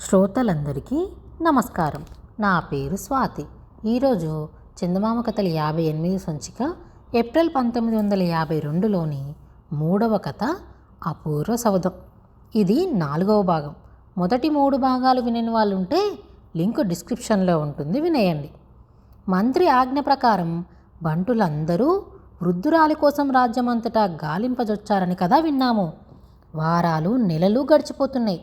శ్రోతలందరికీ నమస్కారం. నా పేరు స్వాతి. ఈరోజు చందమామ కథలు 58 సంచిక ఏప్రిల్ 1952లోని 3వ కథ అపూర్వ సౌధం. ఇది 4వ భాగం. మొదటి 3 భాగాలు వినని వాళ్ళు ఉంటే లింక్ డిస్క్రిప్షన్లో ఉంటుంది, వినేయండి. మంత్రి ఆజ్ఞ ప్రకారం బంటులందరూ వృద్ధురాలి కోసం రాజ్యమంతటా గాలింపజొచ్చారని కదా విన్నాము. వారాలు నెలలు గడిచిపోతున్నాయి.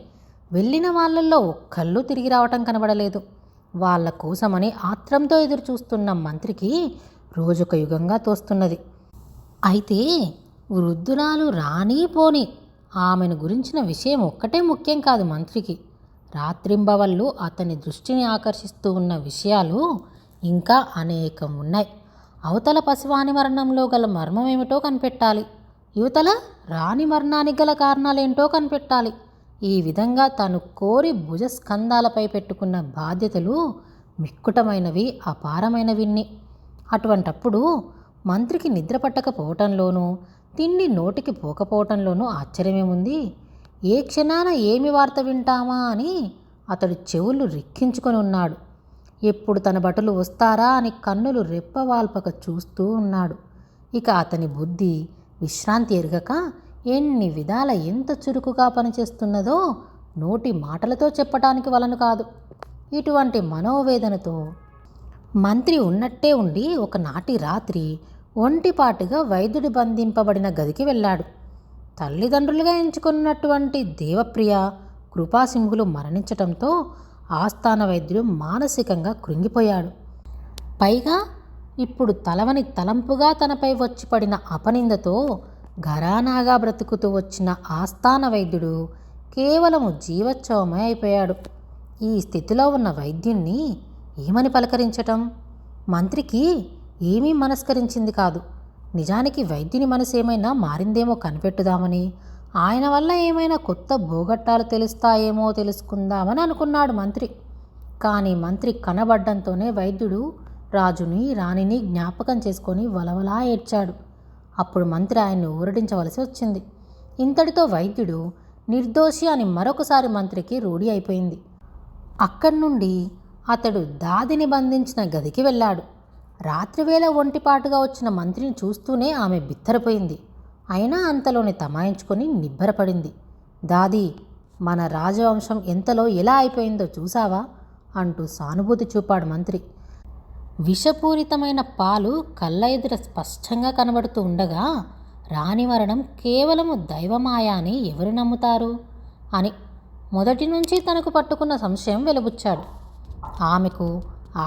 వెళ్ళిన వాళ్ళల్లో ఒక్కళ్ళు తిరిగి రావటం కనబడలేదు. వాళ్ళ కోసమని ఆత్రంతో ఎదురు చూస్తున్న మంత్రికి రోజొక యుగంగా తోస్తున్నది. అయితే వృద్ధురాలు రాని పోని ఆమెను గురించిన విషయం ఒక్కటే ముఖ్యం కాదు మంత్రికి. రాత్రింబవళ్ళు అతని దృష్టిని ఆకర్షిస్తూ ఉన్న విషయాలు ఇంకా అనేకం ఉన్నాయి. అవతల పసివాని మరణంలో గల మర్మమేమిటో కనిపెట్టాలి. యువతల రాణి మరణానికి గల కారణాలేంటో కనిపెట్టాలి. ఈ విధంగా తను కోరి భుజస్కంధాలపై పెట్టుకున్న బాధ్యతలు మిక్కుటమైనవి, అపారమైనవిన్ని. అటువంటప్పుడు మంత్రికి నిద్ర పట్టకపోవటంలోనూ తిండి నోటికి పోకపోవటంలోనూ ఆశ్చర్యమేముంది? ఏ క్షణాన ఏమి వార్త వింటామా అని అతడు చెవులు రిక్కించుకొని ఉన్నాడు. ఎప్పుడు తన భటులు వస్తారా అని కన్నులు రెప్పవాల్పక చూస్తూ ఉన్నాడు. ఇక అతని బుద్ధి విశ్రాంతి ఎరగక ఎన్ని విధాల ఎంత చురుకుగా పనిచేస్తున్నదో నోటి మాటలతో చెప్పటానికి వలను కాదు. ఇటువంటి మనోవేదనతో మంత్రి ఉన్నట్టే ఉండి ఒకనాటి రాత్రి ఒంటిపాటుగా వైద్యుడి బంధింపబడిన గదికి వెళ్ళాడు. తల్లిదండ్రులుగా ఎంచుకున్నటువంటి దేవప్రియ, కృపాసింహులు మరణించటంతో ఆస్థాన వైద్యుడు మానసికంగా కృంగిపోయాడు. పైగా ఇప్పుడు తలవని తలంపుగా తనపై వచ్చి పడిన అపనిందతో ఘరానాగా బ్రతుకుతూ వచ్చిన ఆస్థాన వైద్యుడు కేవలము జీవచ్ఛవమే అయిపోయాడు. ఈ స్థితిలో ఉన్న వైద్యుణ్ణి ఏమని పలకరించటం? మంత్రికి ఏమీ మనస్కరించింది కాదు. నిజానికి వైద్యుని మనసు ఏమైనా మారిందేమో కనిపెట్టుదామని, ఆయన వల్ల ఏమైనా కొత్త భోగట్టాలు తెలుస్తాయేమో తెలుసుకుందామని అనుకున్నాడు మంత్రి. కానీ మంత్రి కనబడ్డంతోనే వైద్యుడు రాజుని రాణిని జ్ఞాపకం చేసుకొని వలవలా ఏడ్చాడు. అప్పుడు మంత్రి ఆయన్ని ఊరడించవలసి వచ్చింది. ఇంతటితో వైద్యుడు నిర్దోషి అని మరొకసారి మంత్రికి రూఢి అయిపోయింది. అక్కడి నుండి అతడు దాదిని బంధించిన గదికి వెళ్ళాడు. రాత్రివేళ ఒంటిపాటుగా వచ్చిన మంత్రిని చూస్తూనే ఆమె బిత్తరపోయింది. అయినా అంతలోని తమాయించుకొని నిబ్బరపడింది. దాది, మన రాజవంశం ఎంతలో ఎలా అయిపోయిందో చూసావా అంటూ సానుభూతి చూపాడు మంత్రి. విషపూరితమైన పాలు కళ్ళ ఎదుట స్పష్టంగా కనబడుతూ ఉండగా రాణి మరణం కేవలము దైవమాయ అని ఎవరు నమ్ముతారు అని మొదటి నుంచి తనకు పట్టుకున్న సంశయం వెలుబుచ్చాడు. ఆమెకు,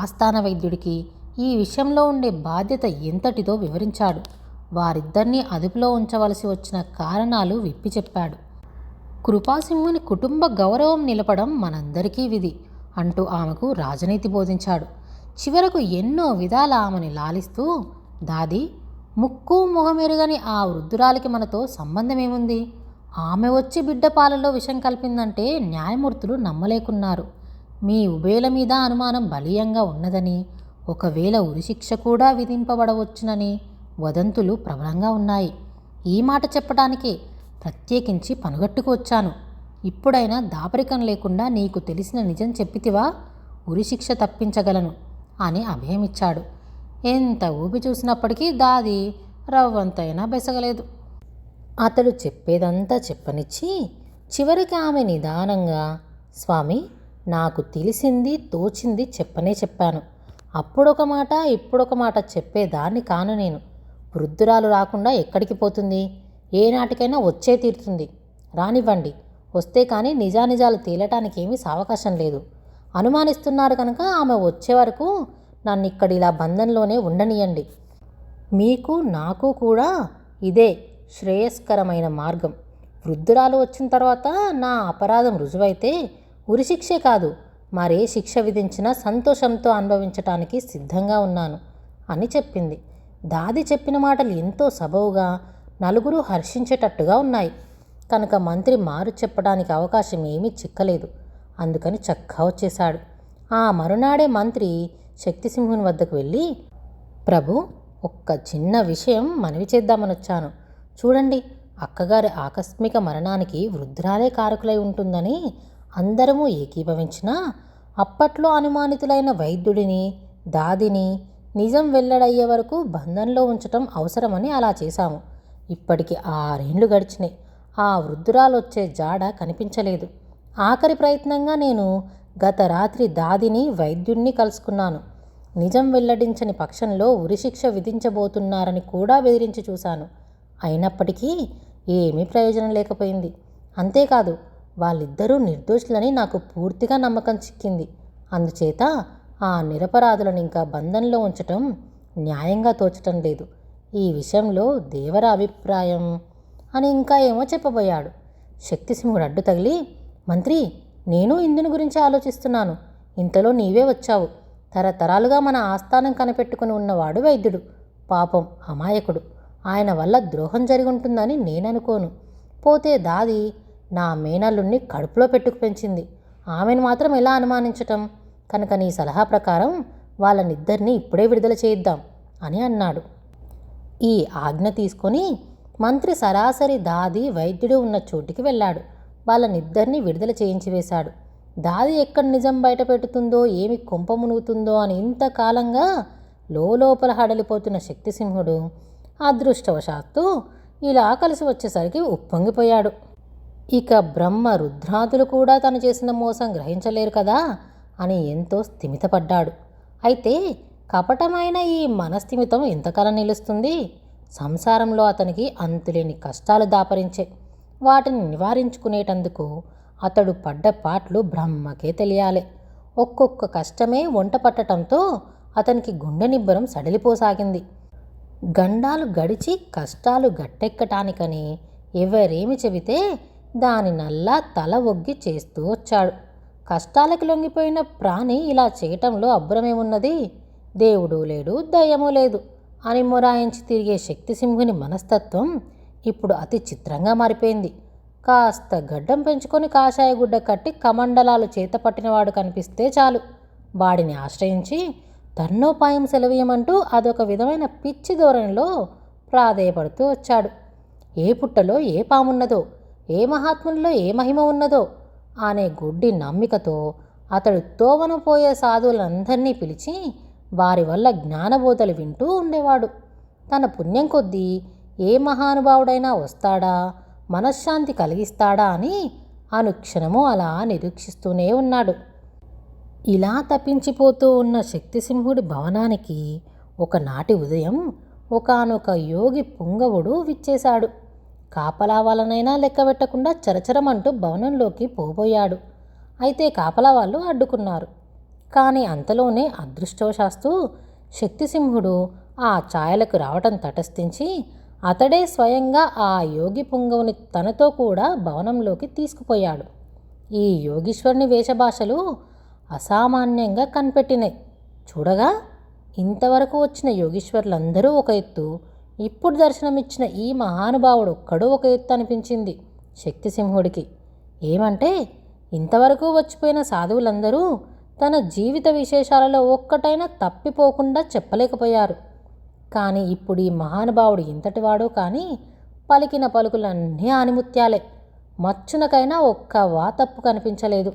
ఆస్థాన వైద్యుడికి ఈ విషయంలో ఉండే బాధ్యత ఎంతటిదో వివరించాడు. వారిద్దరినీ అదుపులో ఉంచవలసి వచ్చిన కారణాలు విప్పి చెప్పాడు. కృపాసింహుని కుటుంబ గౌరవం నిలపడం మనందరికీ విధి అంటూ ఆమెకు రాజనీతి బోధించాడు. చివరకు ఎన్నో విధాల ఆమెను లాలిస్తూ, దాది, ముక్కు మొహమెరుగని ఆ వృద్ధురాలికి మనతో సంబంధమేముంది? ఆమె వచ్చి బిడ్డ పాలలో విషం కలిపిందంటే న్యాయమూర్తులు నమ్మలేకున్నారు. మీ ఉభయుల మీద అనుమానం బలీయంగా ఉన్నదని, ఒకవేళ ఉరిశిక్ష కూడా విధింపబడవచ్చునని వదంతులు ప్రబలంగా ఉన్నాయి. ఈ మాట చెప్పడానికే ప్రత్యేకించి పనుగట్టుకు వచ్చాను. ఇప్పుడైనా దాపరికం లేకుండా నీకు తెలిసిన నిజం చెప్పితివా? ఉరిశిక్ష తప్పించగలను అని అభయమిచ్చాడు. ఎంత ఊపి చూసినప్పటికీ దాది రవ్వంతైనా బెసగలేదు. అతడు చెప్పేదంతా చెప్పనిచ్చి చివరికి ఆమె నిదానంగా, స్వామి, నాకు తెలిసింది తోచింది చెప్పాను. అప్పుడొక మాట ఇప్పుడొక మాట చెప్పేదాన్ని కాను నేను. వృద్ధురాలు రాకుండా ఎక్కడికి పోతుంది? ఏనాటికైనా వచ్చే తీరుతుంది. రానివ్వండి. వస్తే కానీ నిజానిజాలు తేలటానికి ఏమీ సావకాశం లేదు. అనుమానిస్తున్నారు కనుక ఆమె వచ్చే వరకు నన్ను ఇక్కడ ఇలా బంధంలోనే ఉండనియండి. మీకు నాకు కూడా ఇదే శ్రేయస్కరమైన మార్గం. వృద్ధురాలు వచ్చిన తర్వాత నా అపరాధం రుజువైతే ఉరిశిక్షే కాదు, మరే శిక్ష విధించినా సంతోషంతో అనుభవించటానికి సిద్ధంగా ఉన్నాను అని చెప్పింది. దాది చెప్పిన మాటలు ఎంతో సబవుగా, నలుగురు హర్షించేటట్టుగా ఉన్నాయి కనుక మంత్రి మారు చెప్పడానికి అవకాశం ఏమీ చిక్కలేదు. అందుకని చక్కా వచ్చేశాడు. ఆ మరునాడే మంత్రి శక్తిసింహుని వద్దకు వెళ్ళి, ప్రభు, ఒక్క చిన్న విషయం మనవి చేద్దామని వచ్చాను. చూడండి, అక్కగారి ఆకస్మిక మరణానికి వృద్ధురాలే కారకులై ఉంటుందని అందరము ఏకీభవించినా అప్పట్లో అనుమానితులైన వైద్యుడిని, దాదిని నిజం వెల్లడయ్యే వరకు బంధంలో ఉంచటం అవసరమని అలా చేశాము. ఇప్పటికి 6 ఏళ్ళు గడిచినాయి. ఆ వృద్ధురాలొచ్చే జాడ కనిపించలేదు. ఆఖరి ప్రయత్నంగా నేను గత రాత్రి దాదిని, వైద్యుణ్ణి కలుసుకున్నాను. నిజం వెల్లడించని పక్షంలో ఉరిశిక్ష విధించబోతున్నారని కూడా బెదిరించి చూశాను. అయినప్పటికీ ఏమీ ప్రయోజనం లేకపోయింది. అంతేకాదు, వాళ్ళిద్దరూ నిర్దోషులని నాకు పూర్తిగా నమ్మకం చిక్కింది. అందుచేత ఆ నిరపరాధులను ఇంకా బంధంలో ఉంచటం న్యాయంగా తోచటం లేదు. ఈ విషయంలో దేవర అభిప్రాయం అని ఇంకా ఏమో చెప్పబోయాడు. శక్తిసింహుడు అడ్డు తగిలి, మంత్రి, నేను ఇందుని గురించి ఆలోచిస్తున్నాను. ఇంతలో నీవే వచ్చావు. తరతరాలుగా మన ఆస్థానం కనిపెట్టుకుని ఉన్నవాడు వైద్యుడు. పాపం అమాయకుడు. ఆయన వల్ల ద్రోహం జరిగి ఉంటుందని నేననుకోను. పోతే దాది నా మేనల్లుణ్ణి కడుపులో పెట్టుకు పెంచింది. ఆమెను మాత్రం ఎలా అనుమానించటం? కనుక నీ సలహా ప్రకారం వాళ్ళనిద్దరినీ ఇప్పుడే విడుదల చేయిద్దాం అని అన్నాడు. ఈ ఆజ్ఞ తీసుకొని మంత్రి సరాసరి దాది, వైద్యుడు ఉన్న చోటికి వెళ్ళాడు. వాళ్ళనిద్దరినీ విడుదల చేయించి వేశాడు. దాది ఎక్కడ నిజం బయట పెట్టుతుందో, ఏమి కొంప మునుగుతుందో అని ఇంతకాలంగా లోపల హడలిపోతున్న శక్తిసింహుడు అదృష్టవశాత్తు ఇలా కలిసి వచ్చేసరికి ఉప్పొంగిపోయాడు. ఇక బ్రహ్మ, రుద్రాదులు కూడా తను చేసిన మోసం గ్రహించలేరు కదా అని ఎంతో స్థిమితపడ్డాడు. అయితే కపటమైన ఈ మనస్థిమితం ఎంతకాలం నిలుస్తుంది? సంసారంలో అతనికి అంతులేని కష్టాలు దాపరించే. వాటిని నివారించుకునేటందుకు అతడు పడ్డ పాట్లు బ్రహ్మకే తెలియాలి. ఒక్కొక్క కష్టమే వంట పట్టడంతో అతనికి గుండె నిబ్బరం సడిలిపోసాగింది. గండాలు గడిచి కష్టాలు గట్టెక్కటానికని ఎవరేమి చెబితే దాని నల్లా తల ఒగ్గి చేస్తూ వచ్చాడు. కష్టాలకి లొంగిపోయిన ప్రాణి ఇలా చేయటంలో అబ్బురమేమున్నది? దేవుడు లేడు, దయ్యమూ లేదు అని మొరాయించి తిరిగే శక్తిసింహుని మనస్తత్వం ఇప్పుడు అతి చిత్రంగా మారిపోయింది. కాస్త గడ్డం పెంచుకొని కాషాయ గుడ్డ కట్టి కమండలాలు చేత పట్టినవాడు కనిపిస్తే చాలు వాడిని ఆశ్రయించి తన్నోపాయం సెలవీయమంటూ అదొక విధమైన పిచ్చి ధోరణిలో ప్రాధేయపడుతూ వచ్చాడు. ఏ పుట్టలో ఏ పామున్నదో, ఏ మహాత్ముల్లో ఏ మహిమ ఉన్నదో అనే గుడ్డి నమ్మికతో అతడు తోవన పోయే సాధువులందరినీ పిలిచి వారి వల్ల జ్ఞానబోధలు వింటూ ఉండేవాడు. తన పుణ్యం కొద్దీ ఏ మహానుభావుడైనా వస్తాడా, మనశ్శాంతి కలిగిస్తాడా అని అనుక్షణము అలా నిరీక్షిస్తూనే ఉన్నాడు. ఇలా తప్పించిపోతూ ఉన్న శక్తిసింహుడి భవనానికి ఒకనాటి ఉదయం ఒకానొక యోగి పుంగవుడు విచ్చేశాడు. కాపలా వాళ్ళనైనా లెక్కబెట్టకుండా చరచరమంటూ భవనంలోకి పోబోయాడు. అయితే కాపలా వాళ్ళు అడ్డుకున్నారు. కానీ అంతలోనే అదృష్టవశాస్తు శక్తిసింహుడు ఆ ఛాయలకు రావటం తటస్థించి అతడే స్వయంగా ఆ యోగి పుంగవుని తనతో కూడా భవనంలోకి తీసుకుపోయాడు. ఈ యోగీశ్వరుని వేషభాషలు అసామాన్యంగా కనిపెట్టినాయి. చూడగా ఇంతవరకు వచ్చిన యోగీశ్వరులందరూ ఒక ఎత్తు, ఇప్పుడు దర్శనమిచ్చిన ఈ మహానుభావుడు ఒక్కడూ ఒక ఎత్తు అనిపించింది శక్తిసింహుడికి. ఏమంటే ఇంతవరకు వచ్చిపోయిన సాధువులందరూ తన జీవిత విశేషాలలో ఒక్కటైనా తప్పిపోకుండా చెప్పలేకపోయారు. కానీ ఇప్పుడు ఈ మహానుభావుడు ఇంతటివాడో కానీ పలికిన పలుకులన్నీ ఆనిముత్యాలే. మచ్చునకైనా ఒక్క వాతప్పు కనిపించలేదు.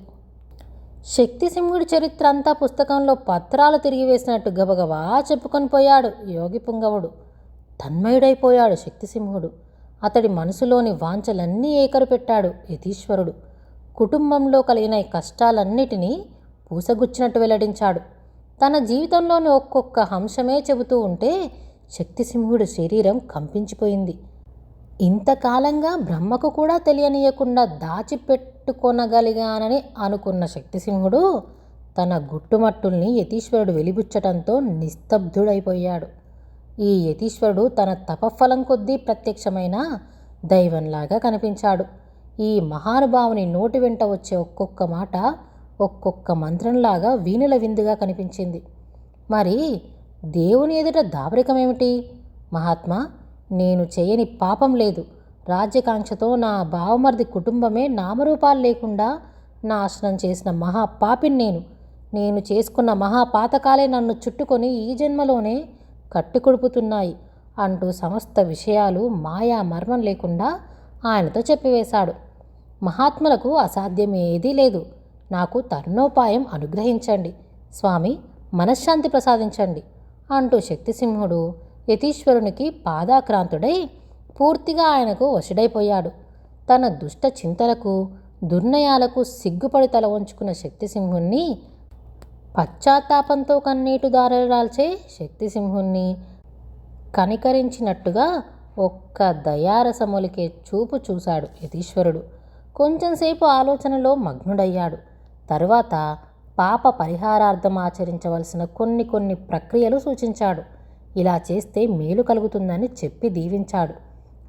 శక్తిసింహుడి చరిత్ర అంతా పుస్తకంలో పత్రాలు తిరిగి వేసినట్టు గబగబా చెప్పుకొని పోయాడు యోగి పుంగవుడు. తన్మయుడైపోయాడు శక్తిసింహుడు. అతడి మనసులోని వాంఛలన్నీ ఏకరు పెట్టాడు యతీశ్వరుడు. కుటుంబంలో కలిగిన కష్టాలన్నిటినీ పూసగుచ్చినట్టు వెల్లడించాడు. తన జీవితంలోని ఒక్కొక్క అంశమే చెబుతూ ఉంటే శక్తిసింహుడి శరీరం కంపించిపోయింది. ఇంతకాలంగా బ్రహ్మకు కూడా తెలియనీయకుండా దాచిపెట్టుకొనగలిగానని అనుకున్న శక్తిసింహుడు తన గుట్టుమట్టుల్ని యతీశ్వరుడు వెలిబుచ్చటంతో నిస్తబ్దుడైపోయాడు. ఈ యతీశ్వరుడు తన తపఫలం కొద్దీ ప్రత్యక్షమైన దైవంలాగా కనిపించాడు. ఈ మహానుభావుని నోటి వెంట వచ్చే ఒక్కొక్క మాట ఒక్కొక్క మంత్రంలాగా వీణుల విందుగా కనిపించింది. మరి దేవుని ఎదుట దాపరికమేమిటి? మహాత్మా, నేను చేయని పాపం లేదు. రాజ్యకాంక్షతో నా బావమర్ది కుటుంబమే నామరూపాలు లేకుండా నాశనం చేసిన మహాపాపిని నేను చేసుకున్న మహాపాతకాలే నన్ను చుట్టుకొని ఈ జన్మలోనే కట్టికొడుపుతున్నాయి అంటూ సమస్త విషయాలు మాయా మర్మం లేకుండా ఆయనతో చెప్పివేశాడు. మహాత్ములకు అసాధ్యం ఏదీ లేదు. నాకు తరుణోపాయం అనుగ్రహించండి స్వామి, మనశ్శాంతి ప్రసాదించండి అంటూ శక్తిసింహుడు యతీశ్వరునికి పాదాక్రాంతుడై పూర్తిగా ఆయనకు వశుడైపోయాడు. తన దుష్ట చింతలకు దుర్నయాలకు సిగ్గుపడి తల వంచుకున్న శక్తిసింహుణ్ణి, పశ్చాత్తాపంతో కన్నీటి దారలు రాల్చే శక్తిసింహుణ్ణి కనికరించినట్టుగా ఒక్క దయారసమొలికే చూపు చూశాడు యతీశ్వరుడు. కొంచెంసేపు ఆలోచనలో మగ్నుడయ్యాడు. తరువాత పాప పరిహారార్థం ఆచరించవలసిన కొన్ని ప్రక్రియలు సూచించాడు. ఇలా చేస్తే మేలు కలుగుతుందని చెప్పి దీవించాడు.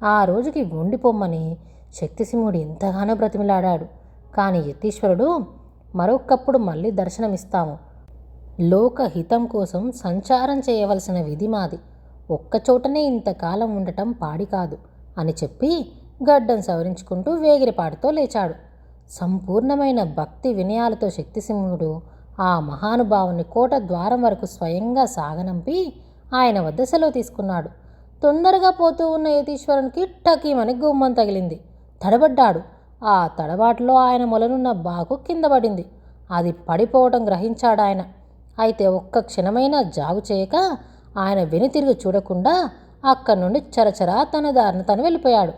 ఆ రోజుకి ఉండిపోమ్మని శక్తిసింహుడు ఎంతగానో బ్రతిమిలాడాడు. కానీ యతీశ్వరుడు, మరొక్కప్పుడు మళ్ళీ దర్శనమిస్తాము. లోకహితం కోసం సంచారం చేయవలసిన విధి మాది. ఒక్కచోటనే ఇంతకాలం ఉండటం పాడి కాదు అని చెప్పి గడ్డం సవరించుకుంటూ వేగిరిపాటుతో లేచాడు. సంపూర్ణమైన భక్తి వినయాలతో శక్తిసింహుడు ఆ మహానుభావుని కోట ద్వారం వరకు స్వయంగా సాగనంపి ఆయన వద్ద సెలవు తీసుకున్నాడు. తొందరగా పోతూ ఉన్న యతీశ్వరునికి టకీమని గుమ్మం తగిలింది. తడబడ్డాడు. ఆ తడబాటులో ఆయన మొలనున్న బాకు కింద పడింది. అది పడిపోవటం గ్రహించాడాయన. అయితే ఒక్క క్షణమైనా జాగు చేయక ఆయన వెనుతిరిగి చూడకుండా అక్కడి నుండి చరచరా తన దారిన తను వెళ్ళిపోయాడు.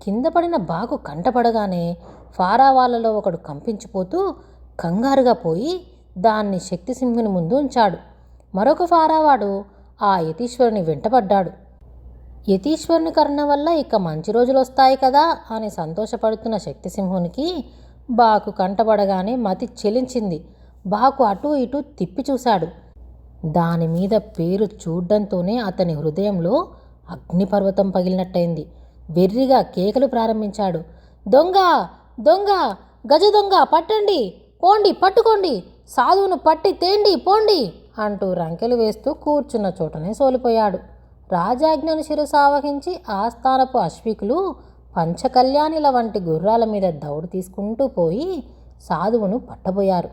కింద పడిన బాకు కంటపడగానే ఫారావాళ్లలో ఒకడు కంపించిపోతూ కంగారుగా పోయి దాన్ని శక్తిసింహుని ముందు ఉంచాడు. మరొక ఫారావాడు ఆ యతీశ్వరుని వెంటపడ్డాడు. యతీశ్వరుని కరుణ వల్ల ఇక మంచి రోజులు వస్తాయి కదా అని సంతోషపడుతున్న శక్తిసింహునికి బాకు కంటపడగానే మతి చెలించింది. బాకు అటూ ఇటూ తిప్పి చూశాడు. దానిమీద పేరు చూడ్డంతోనే అతని హృదయంలో అగ్నిపర్వతం పగిలినట్టయింది. వెర్రిగా కేకలు ప్రారంభించాడు. దొంగ, దొంగ, గజ దొంగ, పట్టండి, పోండి, పట్టుకోండి, సాధువును పట్టి తేండి, పోండి అంటూ రంకెలు వేస్తూ కూర్చున్న చోటనే సోలిపోయాడు. రాజాజ్ఞను శిరసావహించి ఆస్థానపు అశ్వికులు పంచకళ్యాణిల వంటి గుర్రాల మీద దౌడు తీసుకుంటూ పోయి సాధువును పట్టబోయారు.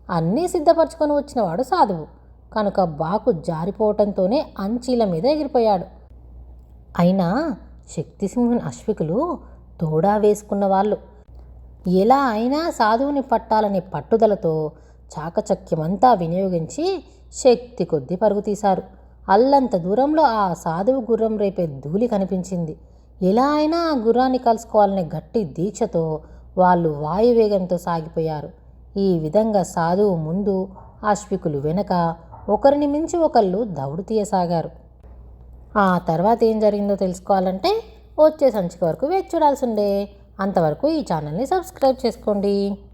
అన్నీ సిద్ధపరచుకొని వచ్చినవాడు సాధువు కనుక బాకు జారిపోవటంతోనే అంచీల మీద ఎగిరిపోయాడు. అయినా శక్తిసింహుని అశ్వికులు తోడా వేసుకున్న వాళ్ళు. ఎలా అయినా సాధువుని పట్టాలనే పట్టుదలతో చాకచక్యమంతా వినియోగించి శక్తి కొద్దీ పరుగు తీశారు. అల్లంత దూరంలో ఆ సాధువు గుర్రం రేపే ధూళి కనిపించింది. ఎలా అయినా ఆ గుర్రాన్ని కలుసుకోవాలనే గట్టి దీక్షతో వాళ్ళు వాయువేగంతో సాగిపోయారు. ఈ విధంగా సాధువు ముందు, అశ్వికులు వెనక ఒకరిని మించి ఒకళ్ళు దౌడు తీయసాగారు. ఆ తర్వాత ఏం జరిగిందో తెలుసుకోవాలంటే వచ్చే సంచిక వరకు వేచి చూడాల్సిందే. అంతవరకు ఈ ఛానల్ని సబ్స్క్రైబ్ చేసుకోండి.